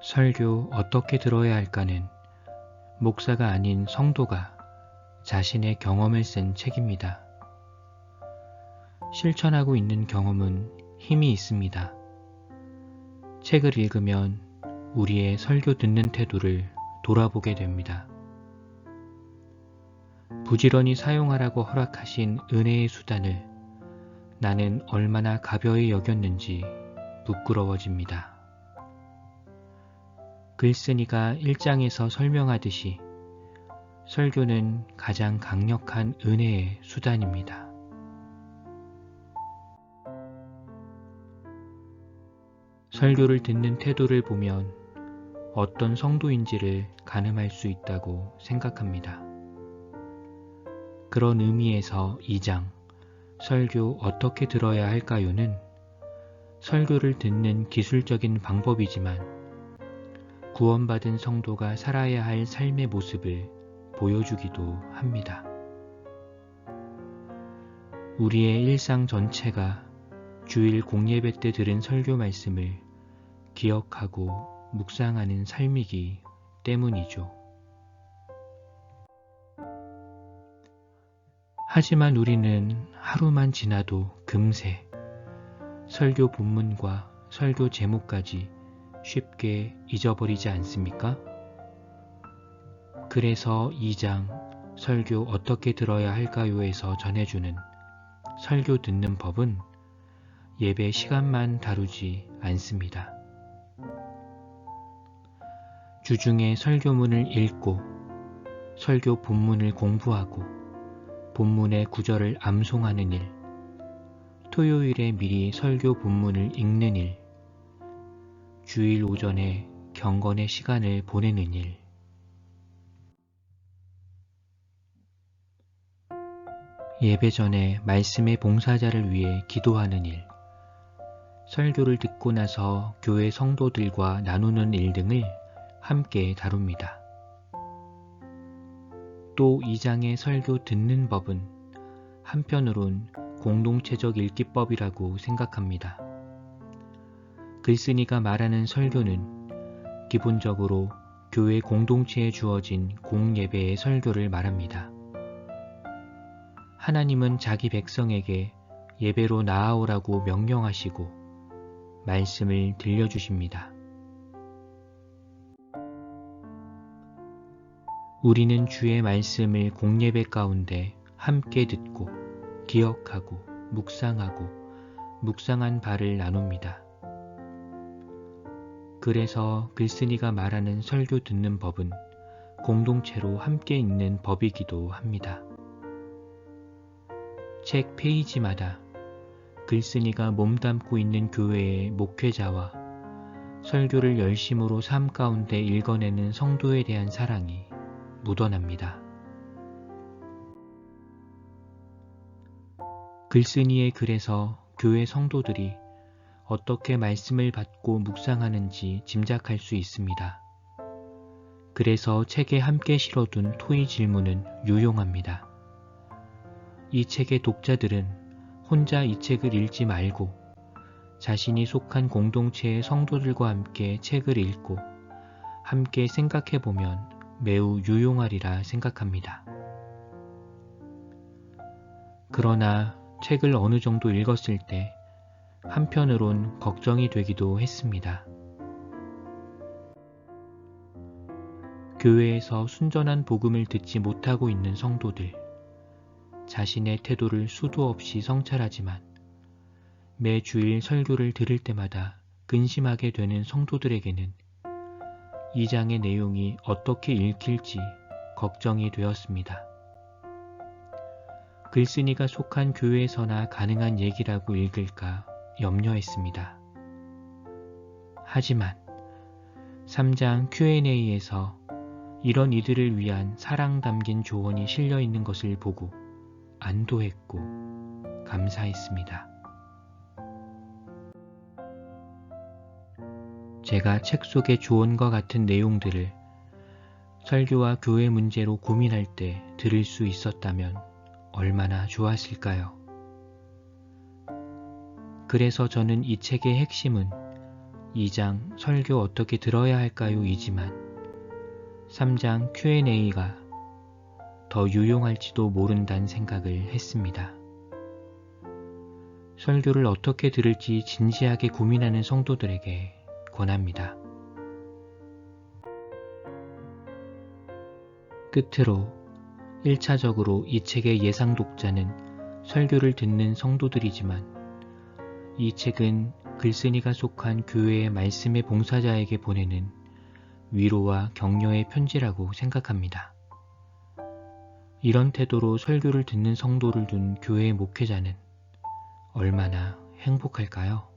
설교 어떻게 들어야 할까는 목사가 아닌 성도가 자신의 경험을 쓴 책입니다. 실천하고 있는 경험은 힘이 있습니다. 책을 읽으면 우리의 설교 듣는 태도를 돌아보게 됩니다. 부지런히 사용하라고 허락하신 은혜의 수단을 나는 얼마나 가벼이 여겼는지 부끄러워집니다. 글쓴이가 1장에서 설명하듯이 설교는 가장 강력한 은혜의 수단입니다. 설교를 듣는 태도를 보면 어떤 성도인지를 가늠할 수 있다고 생각합니다. 그런 의미에서 2장 설교 어떻게 들어야 할까요는 설교를 듣는 기술적인 방법이지만 구원받은 성도가 살아야 할 삶의 모습을 보여주기도 합니다. 우리의 일상 전체가 주일 공예배 때 들은 설교 말씀을 기억하고 묵상하는 삶이기 때문이죠. 하지만 우리는 하루만 지나도 금세 설교 본문과 설교 제목까지 쉽게 잊어버리지 않습니까? 그래서 2장 설교 어떻게 들어야 할까요에서 전해주는 설교 듣는 법은 예배 시간만 다루지 않습니다. 주중에 설교문을 읽고 설교 본문을 공부하고 본문의 구절을 암송하는 일, 토요일에 미리 설교 본문을 읽는 일, 주일 오전에 경건의 시간을 보내는 일, 예배 전에 말씀의 봉사자를 위해 기도하는 일, 설교를 듣고 나서 교회 성도들과 나누는 일 등을 함께 다룹니다. 또 2장의 설교 듣는 법은 한편으론 공동체적 읽기법이라고 생각합니다. 글쓴이가 말하는 설교는 기본적으로 교회 공동체에 주어진 공예배의 설교를 말합니다. 하나님은 자기 백성에게 예배로 나아오라고 명령하시고 말씀을 들려주십니다. 우리는 주의 말씀을 공예배 가운데 함께 듣고 기억하고 묵상하고 묵상한 바를 나눕니다. 그래서 글쓴이가 말하는 설교 듣는 법은 공동체로 함께 읽는 법이기도 합니다. 책 페이지마다 글쓴이가 몸담고 있는 교회의 목회자와 설교를 열심으로 삶 가운데 읽어내는 성도에 대한 사랑이 묻어납니다. 글쓴이의 글에서 교회 성도들이 어떻게 말씀을 받고 묵상하는지 짐작할 수 있습니다. 그래서 책에 함께 실어둔 토의 질문은 유용합니다. 이 책의 독자들은 혼자 이 책을 읽지 말고 자신이 속한 공동체의 성도들과 함께 책을 읽고 함께 생각해보면 매우 유용하리라 생각합니다. 그러나 책을 어느 정도 읽었을 때 한편으론 걱정이 되기도 했습니다. 교회에서 순전한 복음을 듣지 못하고 있는 성도들, 자신의 태도를 수도 없이 성찰하지만 매 주일 설교를 들을 때마다 근심하게 되는 성도들에게는 2장의 내용이 어떻게 읽힐지 걱정이 되었습니다. 글쓴이가 속한 교회에서나 가능한 얘기라고 읽을까 염려했습니다. 하지만 3장 Q&A에서 이런 이들을 위한 사랑 담긴 조언이 실려 있는 것을 보고 안도했고 감사했습니다. 제가 책 속의 조언과 같은 내용들을 설교와 교회 문제로 고민할 때 들을 수 있었다면 얼마나 좋았을까요? 그래서 저는 이 책의 핵심은 2장 설교 어떻게 들어야 할까요? 이지만 3장 Q&A가 더 유용할지도 모른다는 생각을 했습니다. 설교를 어떻게 들을지 진지하게 고민하는 성도들에게 권합니다. 끝으로 1차적으로 이 책의 예상 독자는 설교를 듣는 성도들이지만 이 책은 글쓴이가 속한 교회의 말씀의 봉사자에게 보내는 위로와 격려의 편지라고 생각합니다. 이런 태도로 설교를 듣는 성도를 둔 교회의 목회자는 얼마나 행복할까요?